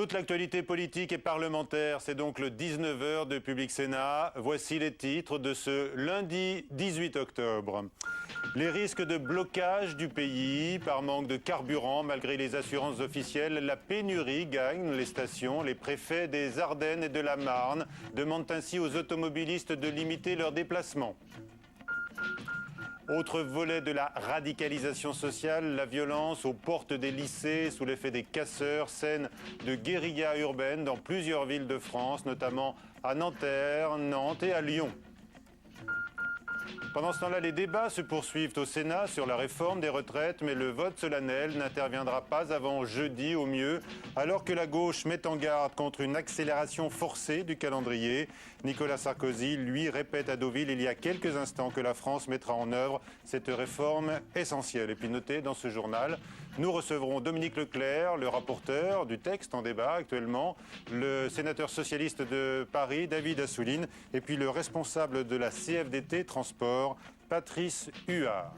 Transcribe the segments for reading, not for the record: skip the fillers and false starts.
Toute l'actualité politique et parlementaire, c'est donc le 19h de Public Sénat. Voici les titres de ce lundi 18 octobre. Les risques de blocage du pays par manque de carburant, malgré les assurances officielles, la pénurie gagne les stations. Les préfets des Ardennes et de la Marne demandent ainsi aux automobilistes de limiter leurs déplacements. Autre volet de la radicalisation sociale, la violence aux portes des lycées sous l'effet des casseurs, scène de guérilla urbaine dans plusieurs villes de France, notamment à Nanterre, Nantes et à Lyon. Pendant ce temps-là, les débats se poursuivent au Sénat sur la réforme des retraites, mais le vote solennel n'interviendra pas avant jeudi au mieux, alors que la gauche met en garde contre une accélération forcée du calendrier. Nicolas Sarkozy, lui, répète à Deauville il y a quelques instants que la France mettra en œuvre cette réforme essentielle. Et puis notez dans ce journal, nous recevrons Dominique Leclerc, le rapporteur du texte en débat actuellement, le sénateur socialiste de Paris, David Assouline, et puis le responsable de la CFDT Transport, Patrice Huard.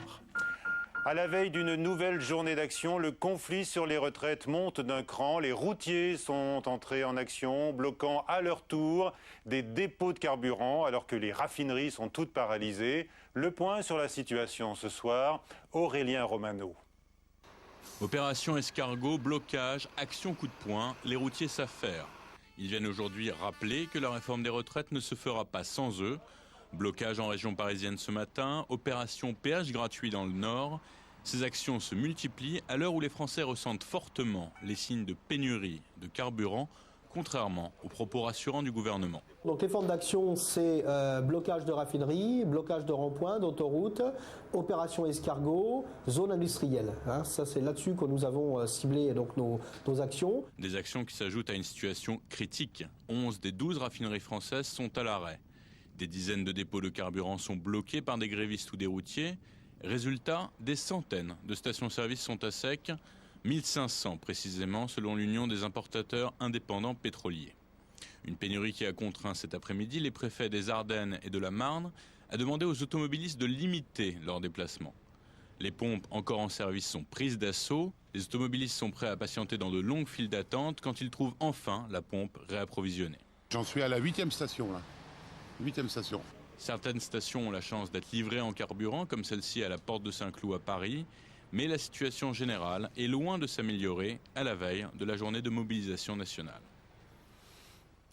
À la veille d'une nouvelle journée d'action, le conflit sur les retraites monte d'un cran. Les routiers sont entrés en action, bloquant à leur tour des dépôts de carburant, alors que les raffineries sont toutes paralysées. Le point sur la situation ce soir, Aurélien Romano. Opération escargot, blocage, action coup de poing, les routiers savent faire. Ils viennent aujourd'hui rappeler que la réforme des retraites ne se fera pas sans eux. Blocage en région parisienne ce matin, opération péage gratuit dans le Nord. Ces actions se multiplient à l'heure où les Français ressentent fortement les signes de pénurie de carburant, contrairement aux propos rassurants du gouvernement. Donc les formes d'action, c'est blocage de raffinerie, blocage de ronds-points, d'autoroutes, opération escargot, zone industrielle. Ça, c'est là-dessus que nous avons ciblé donc, nos actions. Des actions qui s'ajoutent à une situation critique. 11 des 12 raffineries françaises sont à l'arrêt. Des dizaines de dépôts de carburant sont bloqués par des grévistes ou des routiers. Résultat, des centaines de stations-service sont à sec, 1500 précisément selon l'Union des importateurs indépendants pétroliers. Une pénurie qui a contraint cet après-midi les préfets des Ardennes et de la Marne à demander aux automobilistes de limiter leurs déplacements. Les pompes encore en service sont prises d'assaut. Les automobilistes sont prêts à patienter dans de longues files d'attente quand ils trouvent enfin la pompe réapprovisionnée. J'en suis à la 8e station là. 8e station. Certaines stations ont la chance d'être livrées en carburant, comme celle-ci à la Porte de Saint-Cloud à Paris. Mais la situation générale est loin de s'améliorer à la veille de la journée de mobilisation nationale.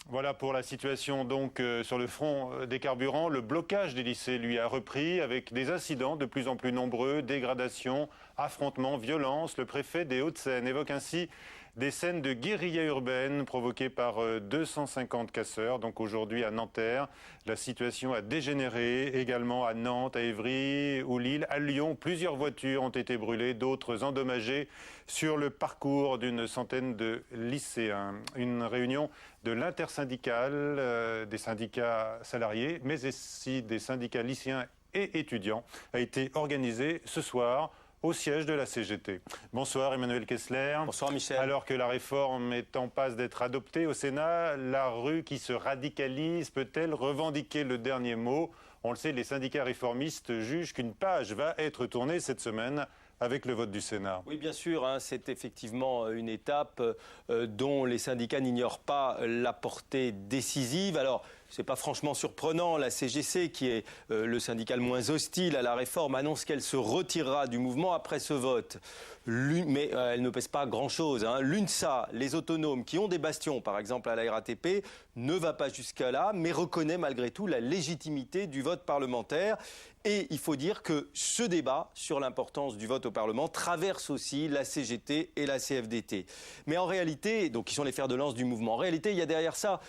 Voilà pour la situation donc sur le front des carburants. Le blocage des lycées, lui, a repris avec des incidents de plus en plus nombreux, dégradations, affrontements, violences. Le préfet des Hauts-de-Seine évoque ainsi des scènes de guérilla urbaine provoquées par 250 casseurs. Donc aujourd'hui à Nanterre, la situation a dégénéré également à Nantes, à Évry ou Lille. À Lyon, plusieurs voitures ont été brûlées, d'autres endommagées sur le parcours d'une centaine de lycéens. Une réunion de l'intersyndicale des syndicats salariés, mais aussi des syndicats lycéens et étudiants, a été organisée ce soir au siège de la CGT. Bonsoir Emmanuel Kessler. Bonsoir Michel. Alors que la réforme est en passe d'être adoptée au Sénat, la rue qui se radicalise peut-elle revendiquer le dernier mot? On le sait, les syndicats réformistes jugent qu'une page va être tournée cette semaine avec le vote du Sénat. Oui, bien sûr, c'est effectivement une étape dont les syndicats n'ignorent pas la portée décisive. Alors, c'est pas franchement surprenant, la CGC, qui est le syndicat le moins hostile à la réforme, annonce qu'elle se retirera du mouvement après ce vote. Mais elle ne pèse pas grand-chose. L'UNSA, les autonomes qui ont des bastions, par exemple à la RATP, ne va pas jusqu'à là, mais reconnaît malgré tout la légitimité du vote parlementaire. Et il faut dire que ce débat sur l'importance du vote au Parlement traverse aussi la CGT et la CFDT. Mais en réalité, donc qui sont les fers de lance du mouvement, en réalité, il y a derrière ça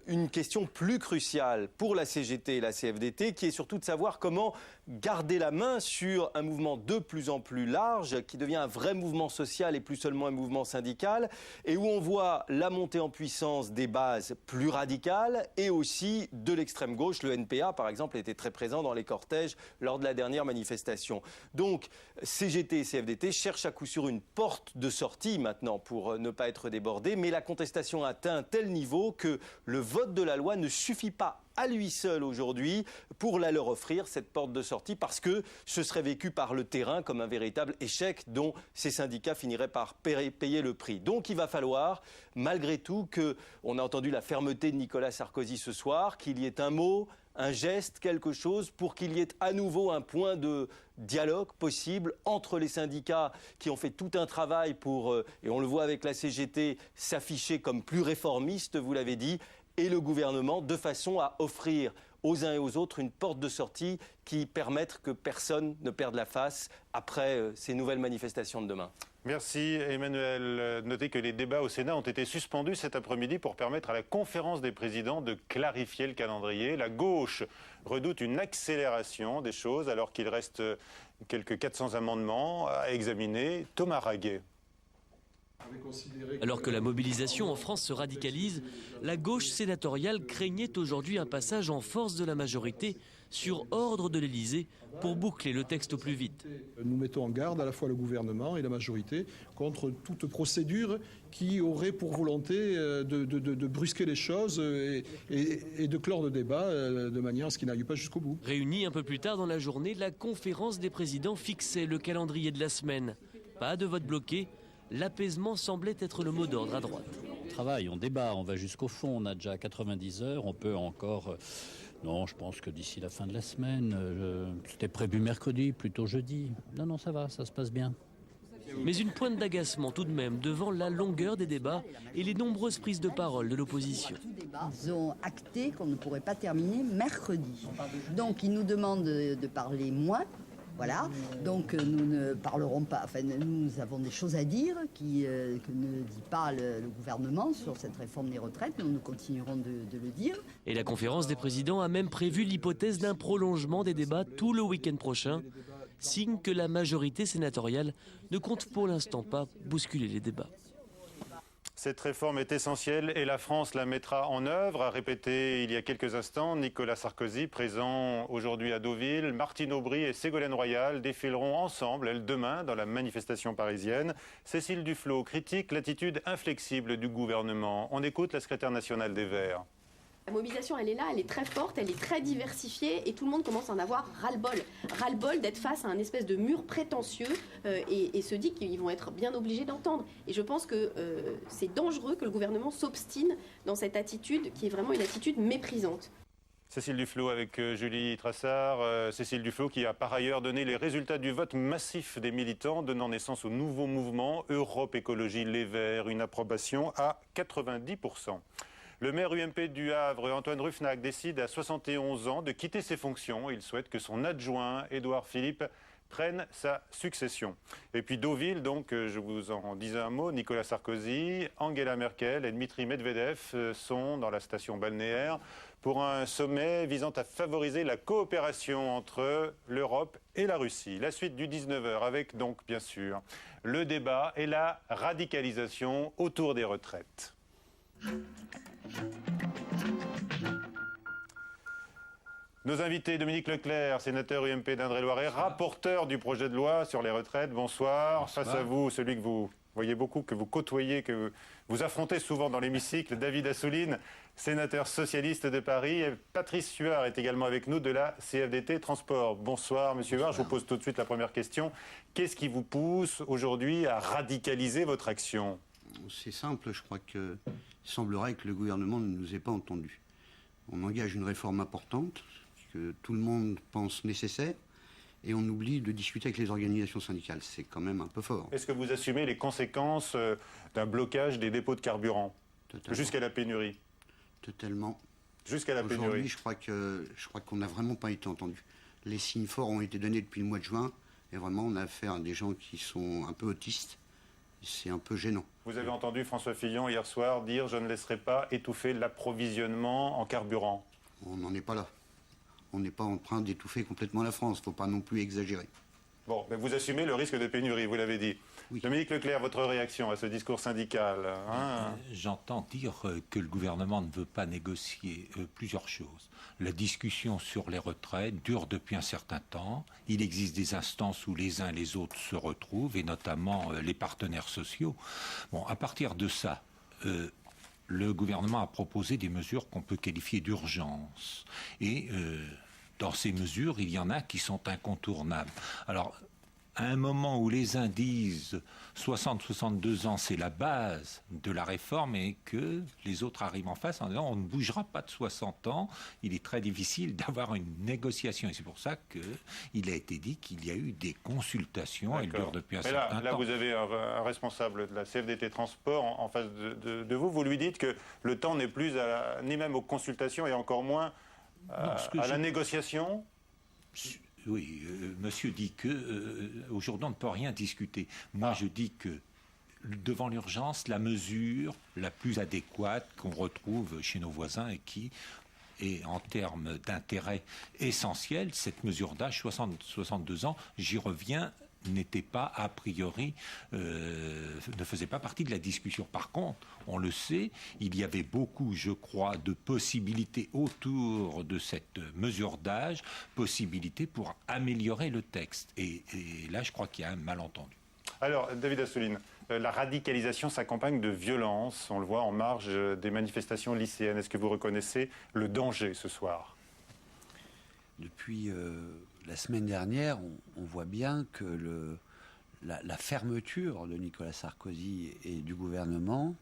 une question plus cruciale pour la CGT et la CFDT, qui est surtout de savoir comment garder la main sur un mouvement de plus en plus large, qui devient un vrai mouvement social et plus seulement un mouvement syndical, et où on voit la montée en puissance des bases plus radicales et aussi de l'extrême gauche. Le NPA, par exemple, était très présent dans les cortèges lors de la dernière manifestation. Donc, CGT et CFDT cherchent à coup sûr une porte de sortie maintenant pour ne pas être débordés, mais la contestation a atteint un tel niveau que le vote de la loi ne suffit suffit pas à lui seul aujourd'hui pour leur offrir cette porte de sortie parce que ce serait vécu par le terrain comme un véritable échec dont ces syndicats finiraient par payer le prix. Donc il va falloir, malgré tout, on a entendu la fermeté de Nicolas Sarkozy ce soir, qu'il y ait un mot, un geste, quelque chose pour qu'il y ait à nouveau un point de dialogue possible entre les syndicats qui ont fait tout un travail pour, et on le voit avec la CGT, s'afficher comme plus réformistes, vous l'avez dit, et le gouvernement, de façon à offrir aux uns et aux autres une porte de sortie qui permette que personne ne perde la face après ces nouvelles manifestations de demain. Merci Emmanuel. Notez que les débats au Sénat ont été suspendus cet après-midi pour permettre à la conférence des présidents de clarifier le calendrier. La gauche redoute une accélération des choses alors qu'il reste quelques 400 amendements à examiner. Thomas Raguet. Alors que la mobilisation en France se radicalise, la gauche sénatoriale craignait aujourd'hui un passage en force de la majorité sur ordre de l'Élysée pour boucler le texte au plus vite. Nous mettons en garde à la fois le gouvernement et la majorité contre toute procédure qui aurait pour volonté de brusquer les choses et de clore le débat de manière à ce qu'il n'aille pas jusqu'au bout. Réunie un peu plus tard dans la journée, la conférence des présidents fixait le calendrier de la semaine. Pas de vote bloqué. L'apaisement semblait être le mot d'ordre à droite. On travaille, on débat, on va jusqu'au fond. On a déjà 90 heures, on peut encore... Non, je pense que d'ici la fin de la semaine, c'était prévu mercredi, plutôt jeudi. Non, ça va, ça se passe bien. Mais une pointe d'agacement tout de même devant la longueur des débats et les nombreuses prises de parole de l'opposition. Ils ont acté qu'on ne pourrait pas terminer mercredi. Donc ils nous demandent de parler moins. Voilà, donc nous ne parlerons pas, enfin nous avons des choses à dire que ne dit pas le gouvernement sur cette réforme des retraites, nous continuerons de le dire. Et la conférence des présidents a même prévu l'hypothèse d'un prolongement des débats tout le week-end prochain, signe que la majorité sénatoriale ne compte pour l'instant pas bousculer les débats. Cette réforme est essentielle et la France la mettra en œuvre, a répété il y a quelques instants Nicolas Sarkozy, présent aujourd'hui à Deauville. Martine Aubry et Ségolène Royal défileront ensemble, elles, demain, dans la manifestation parisienne. Cécile Duflot critique l'attitude inflexible du gouvernement. On écoute la secrétaire nationale des Verts. La mobilisation, elle est là, elle est très forte, elle est très diversifiée et tout le monde commence à en avoir ras-le-bol. Ras-le-bol d'être face à un espèce de mur prétentieux et se dit qu'ils vont être bien obligés d'entendre. Et je pense que c'est dangereux que le gouvernement s'obstine dans cette attitude qui est vraiment une attitude méprisante. Cécile Duflot avec Julie Trassard. Cécile Duflot qui a par ailleurs donné les résultats du vote massif des militants, donnant naissance au nouveau mouvement Europe Écologie Les Verts, une approbation à 90%. Le maire UMP du Havre, Antoine Ruffnac, décide à 71 ans de quitter ses fonctions. Il souhaite que son adjoint, Édouard Philippe, prenne sa succession. Et puis Deauville, donc, je vous en disais un mot, Nicolas Sarkozy, Angela Merkel et Dmitri Medvedev sont dans la station balnéaire pour un sommet visant à favoriser la coopération entre l'Europe et la Russie. La suite du 19h avec donc, bien sûr, le débat et la radicalisation autour des retraites. Nos invités, Dominique Leclerc, sénateur UMP d'Indre-et-Loire, rapporteur du projet de loi sur les retraites. Bonsoir. Face à vous, celui que vous voyez beaucoup, que vous côtoyez, que vous affrontez souvent dans l'hémicycle, David Assouline, sénateur socialiste de Paris. Et Patrice Huard est également avec nous de la CFDT Transport. Bonsoir, monsieur Huard. Je vous pose tout de suite la première question. Qu'est-ce qui vous pousse aujourd'hui à radicaliser votre action ? C'est simple, je crois qu'il semblerait que le gouvernement ne nous ait pas entendus. On engage une réforme importante, que tout le monde pense nécessaire, et on oublie de discuter avec les organisations syndicales. C'est quand même un peu fort. Est-ce que vous assumez les conséquences d'un blocage des dépôts de carburant jusqu'à la pénurie? Totalement. Jusqu'à la pénurie. Aujourd'hui, je crois qu'on n'a vraiment pas été entendus. Les signes forts ont été donnés depuis le mois de juin, et vraiment, on a affaire à des gens qui sont un peu autistes. C'est un peu gênant. Vous avez entendu François Fillon hier soir dire « Je ne laisserai pas étouffer l'approvisionnement en carburant ». On n'en est pas là. On n'est pas en train d'étouffer complètement la France. Il ne faut pas non plus exagérer. Bon, mais vous assumez le risque de pénurie, vous l'avez dit. Oui. Dominique Leclerc, votre réaction à ce discours syndical J'entends dire que le gouvernement ne veut pas négocier plusieurs choses. La discussion sur les retraites dure depuis un certain temps. Il existe des instances où les uns et les autres se retrouvent, et notamment les partenaires sociaux. Bon, à partir de ça, le gouvernement a proposé des mesures qu'on peut qualifier d'urgence. Et dans ces mesures, il y en a qui sont incontournables. Alors, à un moment où les uns disent 60-62 ans, c'est la base de la réforme, et que les autres arrivent en face en disant on ne bougera pas de 60 ans, il est très difficile d'avoir une négociation. Et c'est pour ça qu'il a été dit qu'il y a eu des consultations, elles durent depuis un certain temps. Là, vous avez un responsable de la CFDT Transport en face de vous. Vous lui dites que le temps n'est plus ni même aux consultations et encore moins à la négociation. Oui, monsieur dit qu'aujourd'hui on ne peut rien discuter. Moi je dis que devant l'urgence, la mesure la plus adéquate qu'on retrouve chez nos voisins et qui est en termes d'intérêt essentiel, cette mesure d'âge 60-62 ans, j'y reviens, n'était pas a priori, ne faisait pas partie de la discussion. Par contre, on le sait, il y avait beaucoup, je crois, de possibilités autour de cette mesure d'âge, possibilités pour améliorer le texte. Et là, je crois qu'il y a un malentendu. Alors, David Assouline, la radicalisation s'accompagne de violence, on le voit en marge des manifestations lycéennes. Est-ce que vous reconnaissez le danger ce soir ? Depuis la semaine dernière, on voit bien que la fermeture de Nicolas Sarkozy et du gouvernement,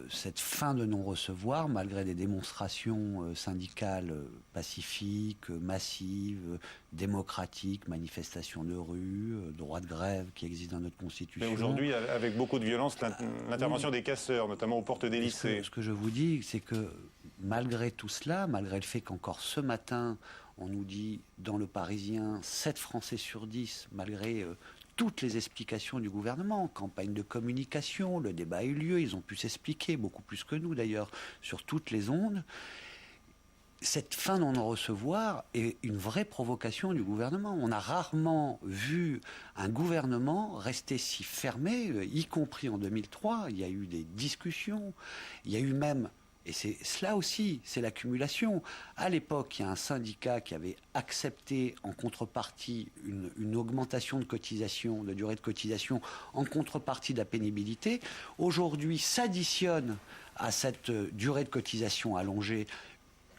cette fin de non-recevoir, malgré des démonstrations syndicales pacifiques, massives, démocratiques, manifestations de rue, droit de grève qui existent dans notre Constitution. Mais aujourd'hui, avec beaucoup de violence, l'intervention des casseurs, notamment aux portes des lycées. Ce que je vous dis, c'est que malgré tout cela, malgré le fait qu'encore ce matin, on nous dit dans Le Parisien, 7 Français sur 10, malgré toutes les explications du gouvernement, campagne de communication, le débat a eu lieu, ils ont pu s'expliquer, beaucoup plus que nous d'ailleurs, sur toutes les ondes. Cette fin de non-recevoir est une vraie provocation du gouvernement. On a rarement vu un gouvernement rester si fermé, y compris en 2003. Il y a eu des discussions, il y a eu même... Et c'est cela aussi, c'est l'accumulation. À l'époque, il y a un syndicat qui avait accepté en contrepartie une augmentation de cotisation, de durée de cotisation, en contrepartie de la pénibilité. Aujourd'hui, s'additionne à cette durée de cotisation allongée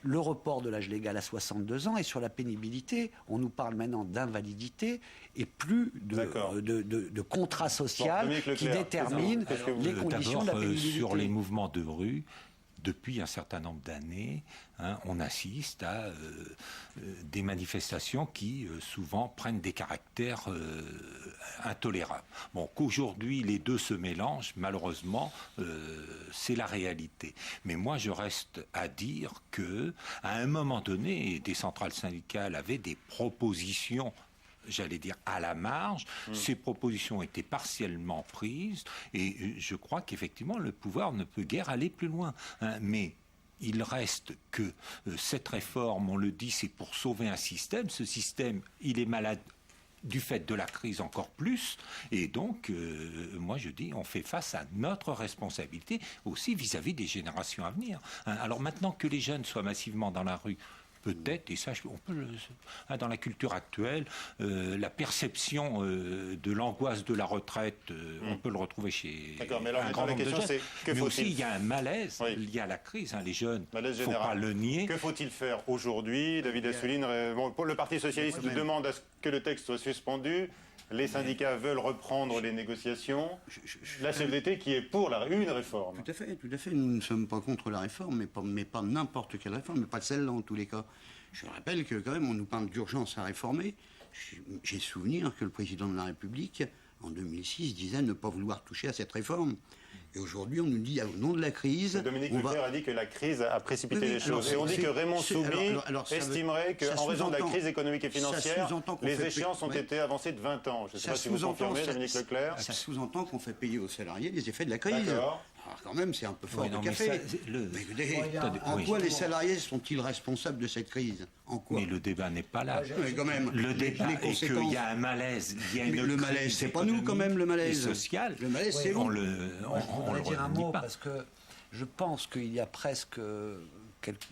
le report de l'âge légal à 62 ans, et sur la pénibilité, on nous parle maintenant d'invalidité et plus de contrat social qui détermine les conditions de la pénibilité. Sur les mouvements de rue, depuis un certain nombre d'années, on assiste à des manifestations qui souvent prennent des caractères intolérables. Bon, qu'aujourd'hui les deux se mélangent, malheureusement, c'est la réalité. Mais moi, je reste à dire que, à un moment donné, des centrales syndicales avaient des propositions, j'allais dire, à la marge. Ces propositions étaient partiellement prises et je crois qu'effectivement le pouvoir ne peut guère aller plus loin. Mais il reste que cette réforme, on le dit, c'est pour sauver un système. Ce système, il est malade du fait de la crise encore plus, et donc moi je dis on fait face à notre responsabilité aussi vis-à-vis des générations à venir. Alors maintenant que les jeunes soient massivement dans la rue, peut-être, et ça, on peut, dans la culture actuelle, la perception de l'angoisse de la retraite, on peut le retrouver chez un grand nombre de jeunes. Mais aussi, il y a un malaise lié à la crise. Les jeunes, il ne faut pas le nier. Que faut-il faire aujourd'hui, David Assouline? Le Parti socialiste demande à ce que le texte soit suspendu. Les syndicats veulent reprendre les négociations. La CFDT qui est pour une réforme. Tout à fait. Nous ne sommes pas contre la réforme, mais pas n'importe quelle réforme, mais pas celle-là en tous les cas. Je rappelle que quand même, on nous parle d'urgence à réformer. J'ai souvenir que le président de la République, en 2006, disait ne pas vouloir toucher à cette réforme. Et aujourd'hui, on nous dit, au nom de la crise... Dominique Leclerc a dit que la crise a précipité les choses. Et on dit que Raymond Soumy estimerait qu'en raison de la crise économique et financière, les échéances ont été avancées de 20 ans. Je ne sais pas si vous confirmez, Dominique Leclerc. Ça sous-entend qu'on fait payer aux salariés les effets de la crise. Alors quand même, c'est un peu fort de café. En quoi les salariés sont-ils responsables de cette crise? En quoi? Mais le débat n'est pas là. Mais quand même, le débat est qu'il y a un malaise. Il y a une le malaise, c'est pas nous quand même, le malaise. Social. Le malaise, c'est vous. On va dire un mot parce que je pense qu'il y a presque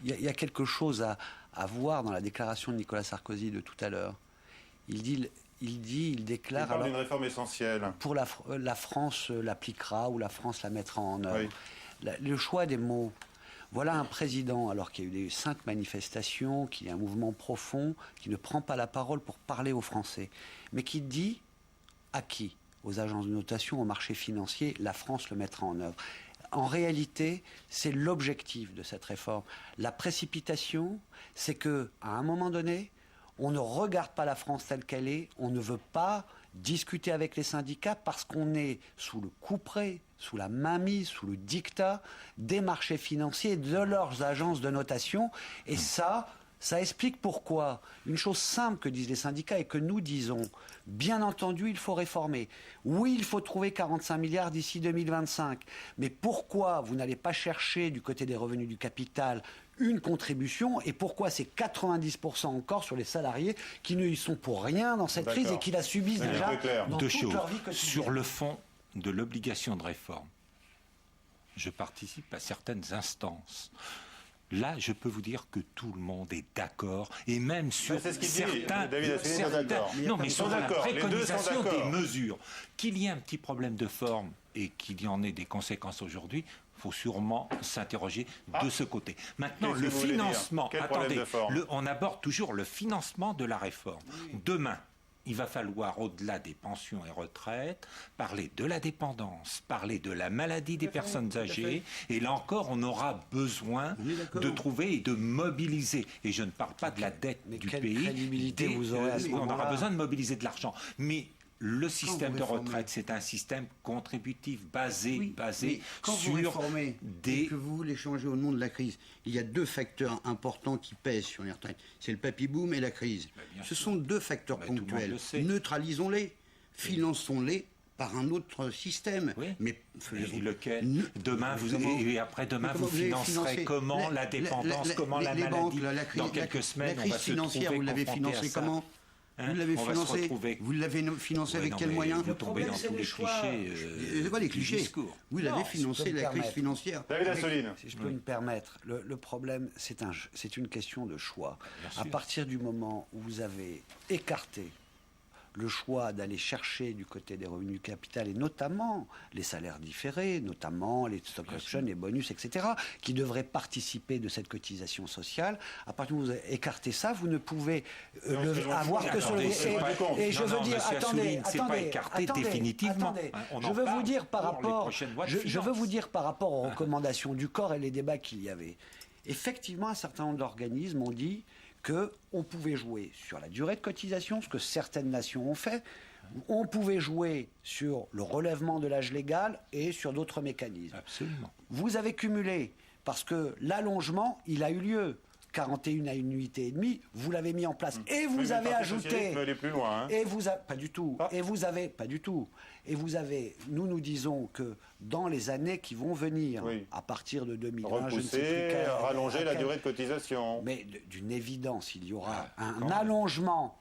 il y a quelque chose à voir dans la déclaration de Nicolas Sarkozy de tout à l'heure. Il déclare... Il parle d'une réforme essentielle. Pour la France l'appliquera ou la France la mettra en œuvre. Oui. le choix des mots. Voilà un président, alors qu'il y a eu 5 manifestations, qu'il y a un mouvement profond, qui ne prend pas la parole pour parler aux Français, mais qui dit à qui? Aux agences de notation, au marché financier, la France le mettra en œuvre. En réalité, c'est l'objectif de cette réforme. La précipitation, c'est qu'à un moment donné, on ne regarde pas la France telle qu'elle est, on ne veut pas discuter avec les syndicats parce qu'on est sous le couperet, sous la mainmise, sous le diktat des marchés financiers, de leurs agences de notation. Et ça explique pourquoi. Une chose simple que disent les syndicats et que nous disons, bien entendu, il faut réformer. Oui, il faut trouver 45 milliards d'ici 2025. Mais pourquoi vous n'allez pas chercher du côté des revenus du capital une contribution, et pourquoi c'est 90% encore sur les salariés qui ne y sont pour rien dans cette crise et qui la subissent déjà dans toute leur vie quotidienne. Sur le fond de l'obligation de réforme, je participe à certaines instances. Là, je peux vous dire que tout le monde est d'accord, et même sur certains... Non, mais sur la préconisation des mesures. Qu'il y ait un petit problème de forme et qu'il y en ait des conséquences aujourd'hui, il faut sûrement s'interroger de ce côté. Maintenant, le financement... Attendez, on aborde toujours le financement de la réforme. Oui. Demain, il va falloir, au-delà des pensions et retraites, parler de la dépendance, parler de la maladie des personnes âgées. Et là encore, on aura besoin de trouver et de mobiliser. Et je ne parle pas de la dette du pays. Vous aurez à ce on aura besoin de mobiliser de l'argent. Mais le système de retraite, c'est un système contributif basé quand sur vous réformez et que vous voulez changer au nom de la crise, il y a 2 facteurs importants qui pèsent sur les retraites. C'est le papy-boom et la crise. Ce sont 2 facteurs ponctuels. Neutralisons-les, finançons-les par un autre système. Oui. Mais lequel? Demain, et après-demain, vous financerez comment la dépendance, comment la maladie? Dans quelques semaines, on va se trouver vous l'avez financée comment? Vous l'avez financé avec quels moyens? Vous tombez dans tous les clichés. Les clichés. Vous l'avez financé la crise financière. David Assouline. Si je peux me permettre, le problème, c'est une question de choix. À partir du moment où vous avez écarté le choix d'aller chercher du côté des revenus du capital, et notamment les salaires différés, notamment les stock options, les bonus, etc., qui devraient participer de cette cotisation sociale. À partir du moment où vous avez écarté ça, vous ne pouvez avoir que sur le... Et je veux dire, attendez, définitivement. Je veux vous dire par rapport aux recommandations du corps et les débats qu'il y avait. Effectivement, un certain nombre d'organismes ont dit qu'on pouvait jouer sur la durée de cotisation, ce que certaines nations ont fait. On pouvait jouer sur le relèvement de l'âge légal et sur d'autres mécanismes. Absolument. Vous avez cumulé, parce que l'allongement, il a eu lieu. 41 à 1 nuitée et demie, vous l'avez mis en place. Et vous avez ajouté... Plus loin, hein. Et vous pas du tout. Et vous avez... Pas du tout. Et vous avez... Nous disons que dans les années qui vont venir, à partir de 2020, je ne sais plus rallonger la durée de cotisation. Mais d'une évidence, il y aura un allongement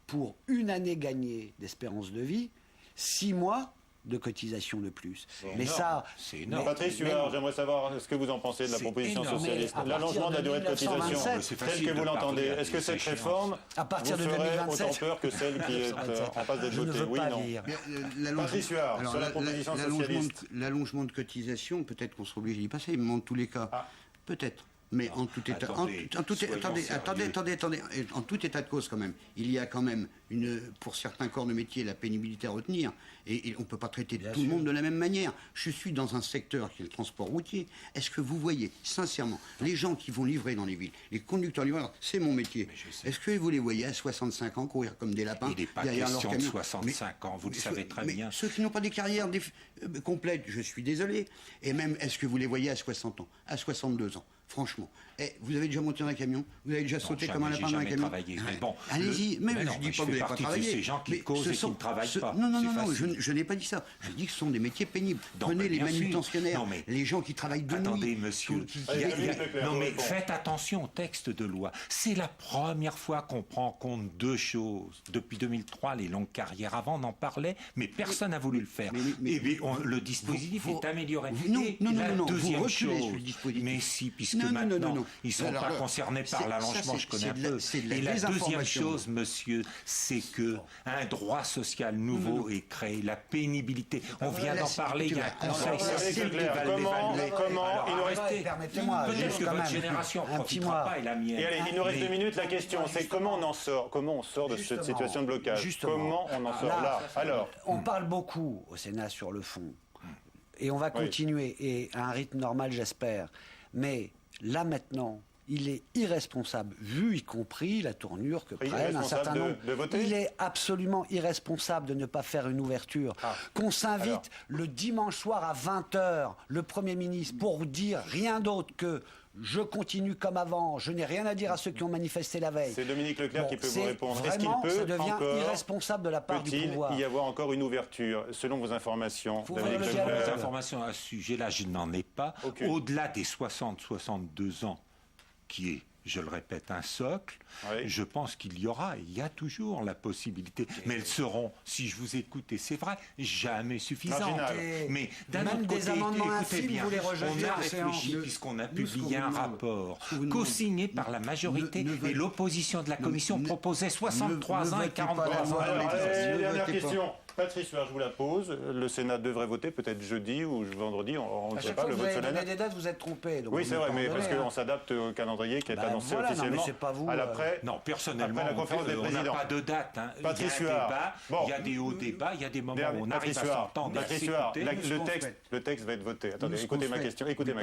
pour une année gagnée d'espérance de vie, 6 mois de cotisation de plus. Mais ça, c'est énorme. Patrice Huard, j'aimerais savoir ce que vous en pensez de la proposition socialiste. L'allongement de la durée de cotisation, tel que vous l'entendez. Est-ce que cette réforme vous ferait autant peur que celle qui est en passe d'être votée? Oui, non. Patrice Huard, sur la proposition socialiste. L'allongement de cotisation, peut-être qu'on sera obligé d'y passer, mais en tous les cas, peut-être. Mais en tout état, en tout état de cause quand même, il y a quand même pour certains corps de métier la pénibilité à retenir, et on ne peut pas traiter tout le monde de la même manière. Je suis dans un secteur qui est le transport routier. Est-ce que vous voyez, sincèrement, les gens qui vont livrer dans les villes, les conducteurs livreurs, c'est mon métier. Est-ce que vous les voyez à 65 ans courir comme des lapins derrière leur camion? Il n'est pas question de 65 ans, vous le savez très bien. Ceux qui n'ont pas des carrières complètes, je suis désolé. Et même, est-ce que vous les voyez à 60 ans, à 62 ans? Franchement. Vous avez déjà monté dans un camion? Vous avez déjà sauté comme un lapin dans un camion? Bon, allez-y, mais je ne dis pas que vous n'avez pas travaillé. Ces gens qui causent et qui ne travaillent pas. Non, je n'ai pas dit ça. Je dis que ce sont des métiers pénibles. Prenez les manutentionnaires, les gens qui travaillent de nuit. Attendez, monsieur. Non, mais faites attention au texte de loi. C'est la première fois qu'on prend en compte 2 choses. Depuis 2003, les longues carrières. Avant, on en parlait, mais personne n'a voulu le faire. Et le dispositif est amélioré. Non, vous reculez sur le dispositif. Mais si, puisque que non, maintenant, non. ils ne sont Alors, pas concernés par l'allongement, je connais un peu. Et la deuxième chose, monsieur, c'est qu'un droit social nouveau est créé, la pénibilité. On vient d'en parler, il y a un conseil social qui va l'évaluer. Comment il nous reste... Permettez-moi, Peut-être que votre génération ne profitera pas et la mienne. Et allez, il nous reste 2 minutes. La question, c'est comment on en sort? Comment on sort de cette situation de blocage? Comment on en sort là? Alors, on parle beaucoup au Sénat sur le fond. Et on va continuer, et à un rythme normal, j'espère. Mais là, maintenant, il est irresponsable, vu y compris la tournure que prennent un certain nombre. Il est absolument irresponsable de ne pas faire une ouverture. Qu'on s'invite le dimanche soir à 20h, le Premier ministre, pour dire rien d'autre que je continue comme avant, je n'ai rien à dire à ceux qui ont manifesté la veille. C'est Dominique Leclerc qui peut vous répondre. Est-ce qu'il Vraiment, peut ça devient encore, irresponsable de la part du pouvoir. Peut-il y avoir encore une ouverture, selon vos informations? Dominique Leclerc, les informations à ce sujet-là, je n'en ai pas. Au-delà des 60-62 ans, qui est, je le répète, un socle, je pense qu'il y a toujours la possibilité. Mais elles seront, si je vous écoute, et c'est vrai, jamais suffisantes. Mais d'un autre côté, écoutez bien, on a réfléchi, puisqu'on a publié un rapport co-signé par la majorité, et l'opposition de la Commission proposait 63 ans et 43 ans. Dernière question. Patrice Huard, je vous la pose. Le Sénat devrait voter peut-être jeudi ou vendredi, on ne sait pas, le vote solennel. Vous avez des dates, vous êtes trompé. Oui, c'est vrai, mais parce qu'on s'adapte au calendrier qui est annoncé officiellement. Non, mais pas vous, non, personnellement, après la conférence des présidents. On n'a pas de date. Hein. Patrice il y a un Huard. débat, il y a des hauts débats, il y a des moments où on arrive à s'entendre. Patrice Huard, le texte va être voté. Attendez, écoutez ma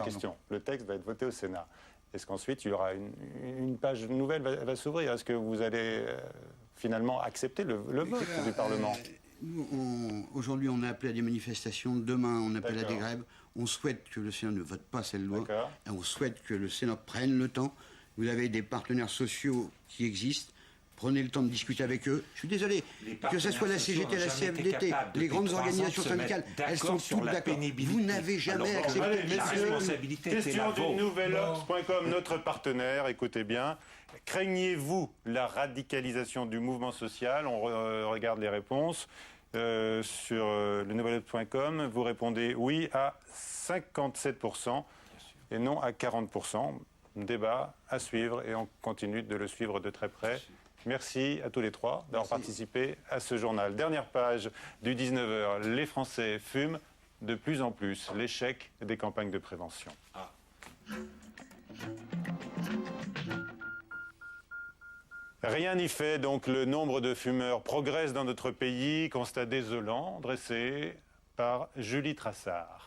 question. Le texte va être voté au Sénat. Est-ce qu'ensuite, il y aura une page nouvelle va s'ouvrir? Est-ce que vous allez finalement accepter le vote du Parlement? Aujourd'hui, on a appelé à des manifestations. Demain, on appelle à des grèves. On souhaite que le Sénat ne vote pas cette loi. Et on souhaite que le Sénat prenne le temps. Vous avez des partenaires sociaux qui existent. Prenez le temps de discuter avec eux. Je suis désolé, que ce soit la CGT, la CFDT, les grandes organisations syndicales, elles sont toutes d'accord. Vous n'avez jamais accepté. Allez, messieurs, question du nouvelobs.com, notre partenaire, écoutez bien. Craignez-vous la radicalisation du mouvement social? On regarde les réponses. Sur le nouvelobs.com, vous répondez oui à 57% et non à 40%. Débat à suivre et on continue de le suivre de très près. Merci à tous les trois d'avoir participé à ce journal. Dernière page du 19h. Les Français fument de plus en plus. L'échec des campagnes de prévention. Rien n'y fait, donc le nombre de fumeurs progresse dans notre pays. Constat désolant dressé par Julie Trassard.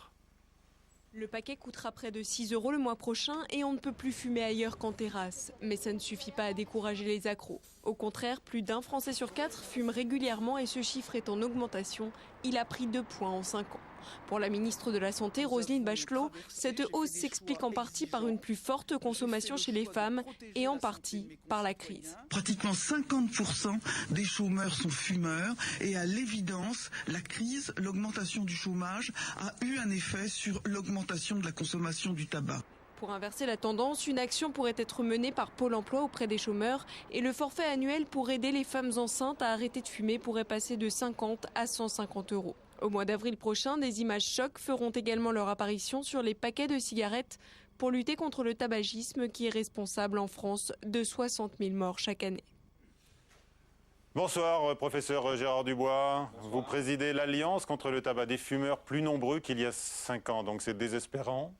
Le paquet coûtera près de 6 € le mois prochain et on ne peut plus fumer ailleurs qu'en terrasse. Mais ça ne suffit pas à décourager les accros. Au contraire, plus d'1 Français sur 4 fume régulièrement et ce chiffre est en augmentation. Il a pris 2 points en 5 ans. Pour la ministre de la Santé, Roselyne Bachelot, cette hausse s'explique en partie par une plus forte consommation chez les femmes et en partie par la crise. Pratiquement 50% des chômeurs sont fumeurs et à l'évidence, la crise, l'augmentation du chômage a eu un effet sur l'augmentation de la consommation du tabac. Pour inverser la tendance, une action pourrait être menée par Pôle emploi auprès des chômeurs et le forfait annuel pour aider les femmes enceintes à arrêter de fumer pourrait passer de 50 à 150 €. Au mois d'avril prochain, des images chocs feront également leur apparition sur les paquets de cigarettes pour lutter contre le tabagisme qui est responsable en France de 60 000 morts chaque année. Bonsoir, professeur Gérard Dubois. Bonsoir. Vous présidez l'Alliance contre le tabac des fumeurs plus nombreux qu'il y a 5 ans, donc c'est désespérant.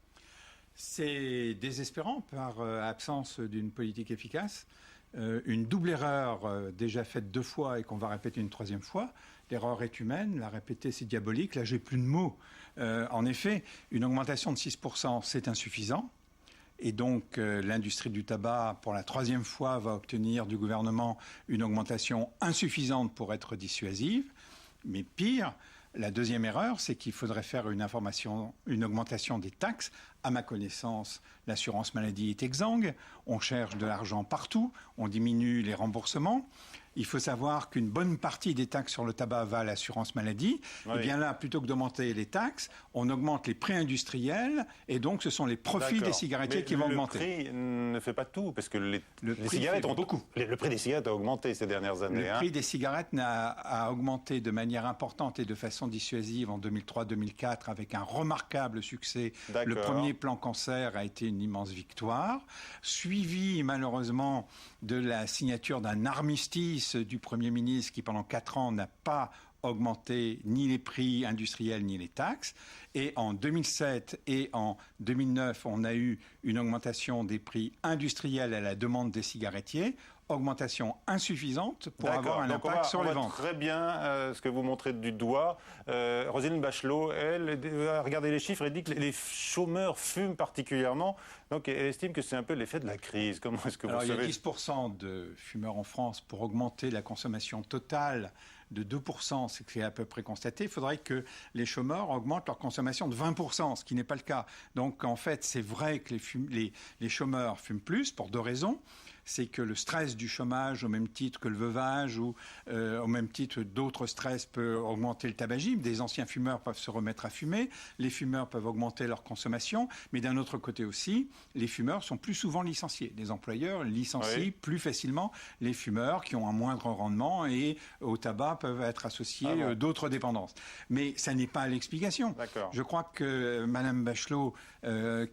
C'est désespérant par absence d'une politique efficace. Une double erreur déjà faite 2 fois et qu'on va répéter une 3e fois. L'erreur est humaine, la répéter c'est diabolique, là j'ai plus de mots. En effet, une augmentation de 6% c'est insuffisant. Et donc l'industrie du tabac, pour la 3e fois, va obtenir du gouvernement une augmentation insuffisante pour être dissuasive. Mais pire, la 2e erreur, c'est qu'il faudrait faire une augmentation des taxes. À ma connaissance, l'assurance maladie est exsangue, on cherche de l'argent partout, on diminue les remboursements. il faut savoir qu'une bonne partie des taxes sur le tabac va à l'assurance maladie. Oui. Et bien là, plutôt que d'augmenter les taxes, on augmente les prix industriels et donc ce sont les profits des cigarettiers qui vont augmenter. Le prix ne fait pas tout, parce que les prix cigarettes fait ont beaucoup. Le prix des cigarettes a augmenté ces dernières années. Le prix des cigarettes a augmenté de manière importante et de façon dissuasive en 2003-2004 avec un remarquable succès. Le premier plan cancer a été une immense victoire, suivi malheureusement de la signature d'un armistice du Premier ministre qui pendant 4 ans n'a pas augmenté ni les prix industriels ni les taxes. Et en 2007 et en 2009, on a eu une augmentation des prix industriels à la demande des cigarettiers, augmentation insuffisante pour avoir un impact sur les ventes. Très bien ce que vous montrez du doigt. Roselyne Bachelot, elle a regardé les chiffres et dit que les chômeurs fument particulièrement. Donc elle estime que c'est un peu l'effet de la crise. Comment est-ce que vous savez? Il y a 10% de fumeurs en France. Pour augmenter la consommation totale de 2%, c'est ce qui est à peu près constaté, il faudrait que les chômeurs augmentent leur consommation de 20%, ce qui n'est pas le cas. Donc en fait, c'est vrai que les chômeurs fument plus pour 2 raisons. C'est que le stress du chômage, au même titre que le veuvage ou au même titre d'autres stress, peut augmenter le tabagisme. Des anciens fumeurs peuvent se remettre à fumer. Les fumeurs peuvent augmenter leur consommation. Mais d'un autre côté aussi, les fumeurs sont plus souvent licenciés. Les employeurs licencient plus facilement les fumeurs qui ont un moindre rendement et au tabac peuvent être associés d'autres dépendances. Mais ça n'est pas l'explication. Je crois que Mme Bachelot,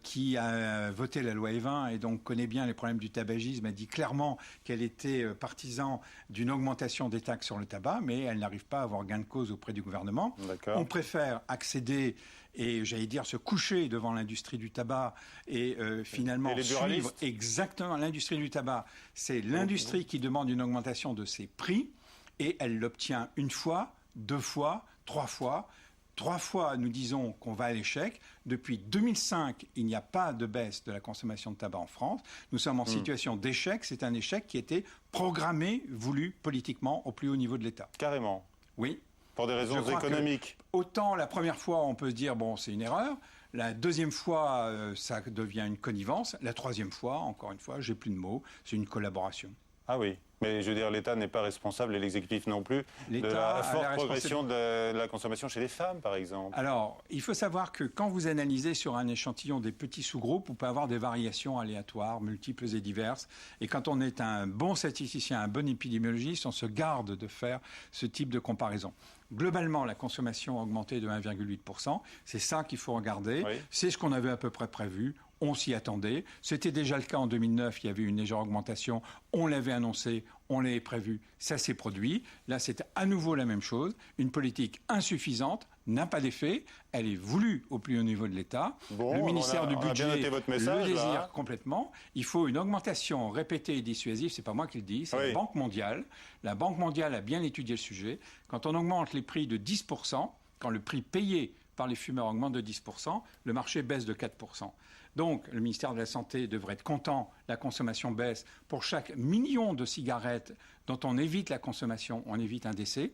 qui a voté la loi Evin et donc connaît bien les problèmes du tabagisme, a dit clairement qu'elle était partisan d'une augmentation des taxes sur le tabac, mais elle n'arrive pas à avoir gain de cause auprès du gouvernement. On préfère accéder et, j'allais dire, se coucher devant l'industrie du tabac et finalement suivre exactement l'industrie du tabac. C'est l'industrie qui demande une augmentation de ses prix et elle l'obtient 1 fois, 2 fois, 3 fois. 3 fois, nous disons qu'on va à l'échec. Depuis 2005, il n'y a pas de baisse de la consommation de tabac en France. Nous sommes en situation d'échec. C'est un échec qui était programmé, voulu politiquement au plus haut niveau de l'État. Carrément. Oui. Pour des raisons économiques. Autant la première fois, on peut se dire, bon, c'est une erreur. La deuxième fois, ça devient une connivence. La troisième fois, encore une fois, j'ai plus de mots, c'est une collaboration. Ah oui. Mais je veux dire, l'État n'est pas responsable, et l'exécutif non plus, de la forte progression de la consommation chez les femmes, par exemple. Alors, il faut savoir que quand vous analysez sur un échantillon des petits sous-groupes, vous pouvez avoir des variations aléatoires, multiples et diverses. Et quand on est un bon statisticien, un bon épidémiologiste, on se garde de faire ce type de comparaison. Globalement, la consommation a augmenté de 1,8%. C'est ça qu'il faut regarder. C'est ce qu'on avait à peu près prévu. On s'y attendait. C'était déjà le cas en 2009. Il y avait une légère augmentation. On l'avait annoncé, on l'avait prévu. Ça s'est produit. Là, c'est à nouveau la même chose. Une politique insuffisante n'a pas d'effet. Elle est voulue au plus haut niveau de l'État. Le ministère du Budget le désire complètement. Il faut une augmentation répétée et dissuasive. C'est pas moi qui le dis, c'est la Banque mondiale. La Banque mondiale a bien étudié le sujet. Quand on augmente les prix de 10%, quand le prix payé par les fumeurs augmente de 10%, le marché baisse de 4%. Donc, le ministère de la Santé devrait être content, la consommation baisse. Pour chaque million de cigarettes dont on évite la consommation, on évite un décès.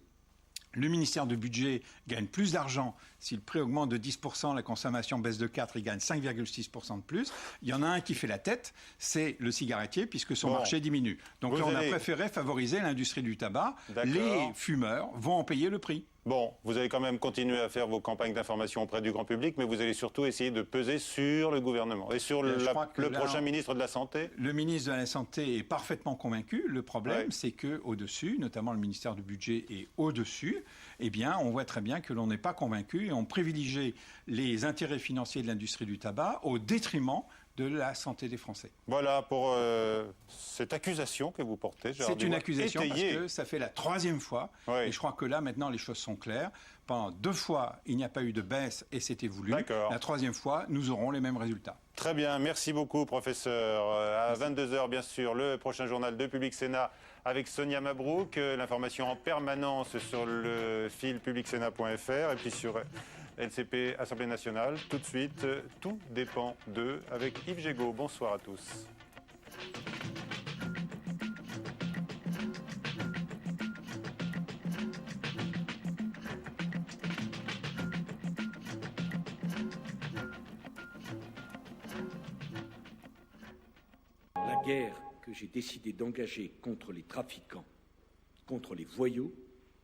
Le ministère du Budget gagne plus d'argent. Si le prix augmente de 10%, la consommation baisse de 4%, il gagne 5,6% de plus. Il y en a un qui fait la tête, c'est le cigarettier, puisque son marché diminue. Donc là, on a préféré favoriser l'industrie du tabac. Les fumeurs vont en payer le prix. Bon, vous allez quand même continuer à faire vos campagnes d'information auprès du grand public, mais vous allez surtout essayer de peser sur le gouvernement et sur le prochain ministre de la Santé. Le ministre de la Santé est parfaitement convaincu. Le problème, c'est qu'au-dessus, notamment le ministère du Budget est au-dessus, eh bien, on voit très bien que l'on n'est pas convaincu et on privilégie les intérêts financiers de l'industrie du tabac au détriment de la santé des Français. Voilà pour cette accusation que vous portez. C'est une accusation parce que ça fait la 3e fois. Et je crois que là, maintenant, les choses sont claires. Pendant 2 fois, il n'y a pas eu de baisse et c'était voulu. La 3e fois, nous aurons les mêmes résultats. Très bien. Merci beaucoup, professeur. À 22h, bien sûr, le prochain journal de Public Sénat avec Sonia Mabrouk. L'information en permanence sur le fil publicsénat.fr et puis sur LCP, Assemblée nationale. Tout de suite, tout dépend d'eux avec Yves Gégaud. Bonsoir à tous. La guerre que j'ai décidé d'engager contre les trafiquants contre les voyous,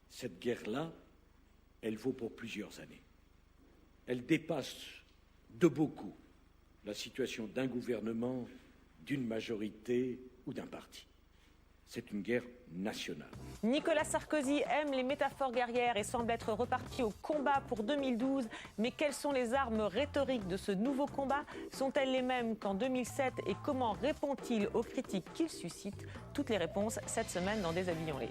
cette guerre-là, elle vaut pour plusieurs années. Elle dépasse de beaucoup la situation d'un gouvernement, d'une majorité ou d'un parti. C'est une guerre nationale. Nicolas Sarkozy aime les métaphores guerrières et semble être reparti au combat pour 2012. Mais quelles sont les armes rhétoriques de ce nouveau combat? Sont-elles les mêmes qu'en 2007? Et comment répond-il aux critiques qu'il suscite? Toutes les réponses cette semaine dans Déshabillons-les.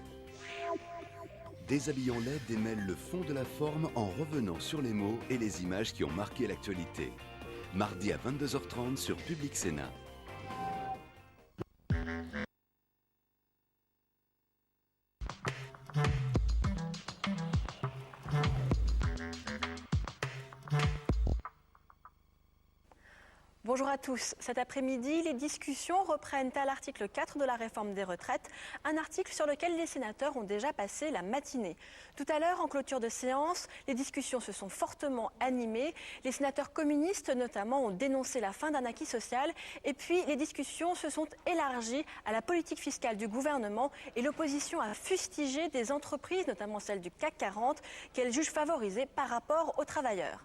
Déshabillons-les démêle le fond de la forme en revenant sur les mots et les images qui ont marqué l'actualité. Mardi à 22h30 sur Public Sénat. Bonjour à tous. Cet après-midi, les discussions reprennent à l'article 4 de la réforme des retraites, un article sur lequel les sénateurs ont déjà passé la matinée. Tout à l'heure, en clôture de séance, les discussions se sont fortement animées. Les sénateurs communistes, notamment, ont dénoncé la fin d'un acquis social. Et puis, les discussions se sont élargies à la politique fiscale du gouvernement et l'opposition a fustigé des entreprises, notamment celles du CAC 40, qu'elle juge favorisées par rapport aux travailleurs.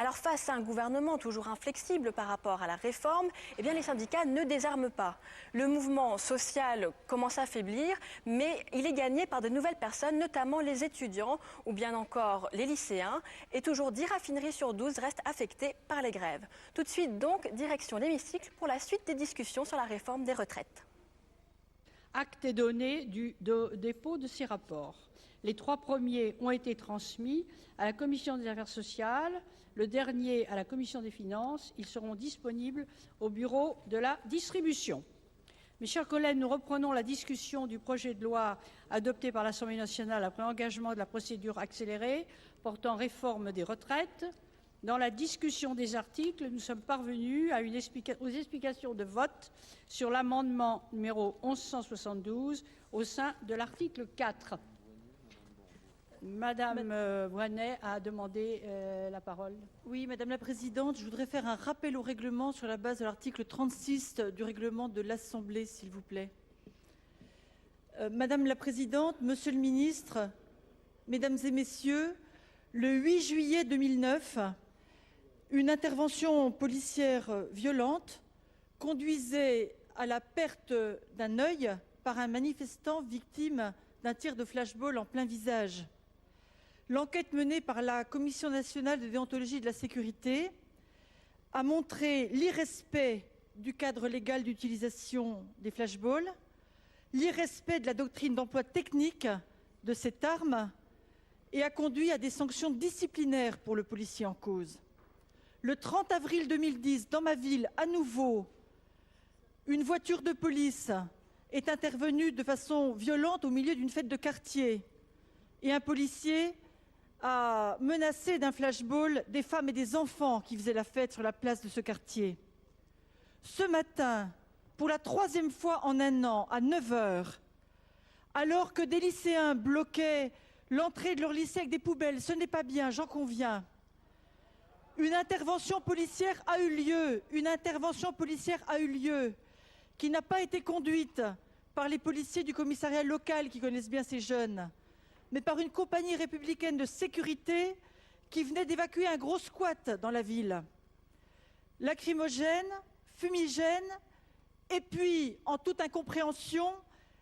Alors face à un gouvernement toujours inflexible par rapport à la réforme, eh bien les syndicats ne désarment pas. Le mouvement social commence à faiblir, mais il est gagné par de nouvelles personnes, notamment les étudiants ou bien encore les lycéens. Et toujours 10 raffineries sur 12 restent affectées par les grèves. Tout de suite donc, direction l'hémicycle pour la suite des discussions sur la réforme des retraites. Acte est donné du dépôt de ces rapports. Les 3 premiers ont été transmis à la Commission des affaires sociales, le dernier à la Commission des finances. Ils seront disponibles au bureau de la distribution. Mes chers collègues, nous reprenons la discussion du projet de loi adopté par l'Assemblée nationale après engagement de la procédure accélérée portant réforme des retraites. Dans la discussion des articles, nous sommes parvenus aux explications de vote sur l'amendement numéro 1172 au sein de l'article 4. Madame Brunet a demandé la parole. Oui, Madame la Présidente, je voudrais faire un rappel au règlement sur la base de l'article 36 du règlement de l'Assemblée, s'il vous plaît. Madame la Présidente, Monsieur le Ministre, Mesdames et Messieurs, le 8 juillet 2009, une intervention policière violente conduisait à la perte d'un œil par un manifestant victime d'un tir de flashball en plein visage. L'enquête menée par la Commission nationale de déontologie de la sécurité a montré l'irrespect du cadre légal d'utilisation des flashballs, l'irrespect de la doctrine d'emploi technique de cette arme et a conduit à des sanctions disciplinaires pour le policier en cause. Le 30 avril 2010, dans ma ville, à nouveau, une voiture de police est intervenue de façon violente au milieu d'une fête de quartier et un policier a menacé d'un flashball des femmes et des enfants qui faisaient la fête sur la place de ce quartier. Ce matin, pour la 3e fois en un an, à 9 h, alors que des lycéens bloquaient l'entrée de leur lycée avec des poubelles, ce n'est pas bien, j'en conviens. Une intervention policière a eu lieu, qui n'a pas été conduite par les policiers du commissariat local qui connaissent bien ces jeunes, mais par une compagnie républicaine de sécurité qui venait d'évacuer un gros squat dans la ville. Lacrymogènes, fumigènes, et puis, en toute incompréhension,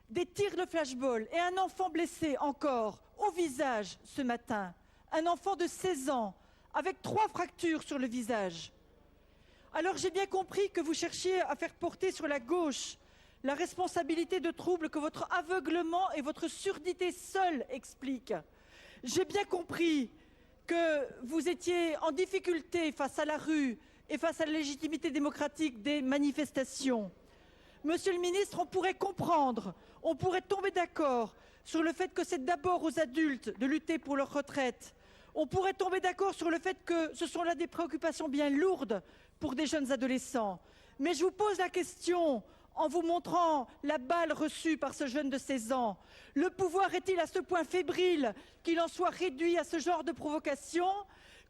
des tirs de flashball et un enfant blessé encore au visage ce matin, un enfant de 16 ans avec 3 fractures sur le visage. Alors j'ai bien compris que vous cherchiez à faire porter sur la gauche la responsabilité de troubles que votre aveuglement et votre surdité seuls expliquent. J'ai bien compris que vous étiez en difficulté face à la rue et face à la légitimité démocratique des manifestations. Monsieur le ministre, on pourrait comprendre, on pourrait tomber d'accord sur le fait que c'est d'abord aux adultes de lutter pour leur retraite. On pourrait tomber d'accord sur le fait que ce sont là des préoccupations bien lourdes pour des jeunes adolescents. Mais je vous pose la question en vous montrant la balle reçue par ce jeune de 16 ans. Le pouvoir est-il à ce point fébrile qu'il en soit réduit à ce genre de provocation?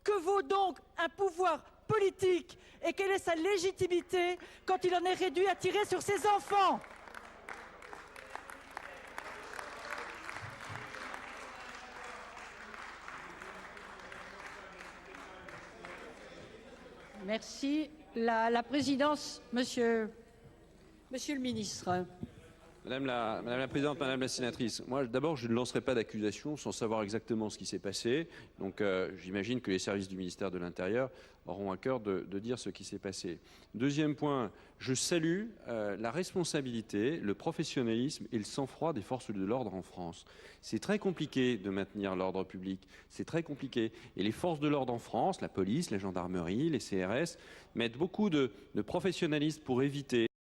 Que vaut donc un pouvoir politique et quelle est sa légitimité quand il en est réduit à tirer sur ses enfants? Merci. La présidence, monsieur le ministre. Madame la Présidente, Madame la Sénatrice, moi d'abord je ne lancerai pas d'accusation sans savoir exactement ce qui s'est passé. Donc j'imagine que les services du ministère de l'Intérieur auront à cœur de dire ce qui s'est passé. Deuxième point, je salue la responsabilité, le professionnalisme et le sang-froid des forces de l'ordre en France. C'est très compliqué de maintenir l'ordre public, c'est très compliqué. Et les forces de l'ordre en France, la police, la gendarmerie, les CRS, mettent beaucoup de professionnalisme pour éviter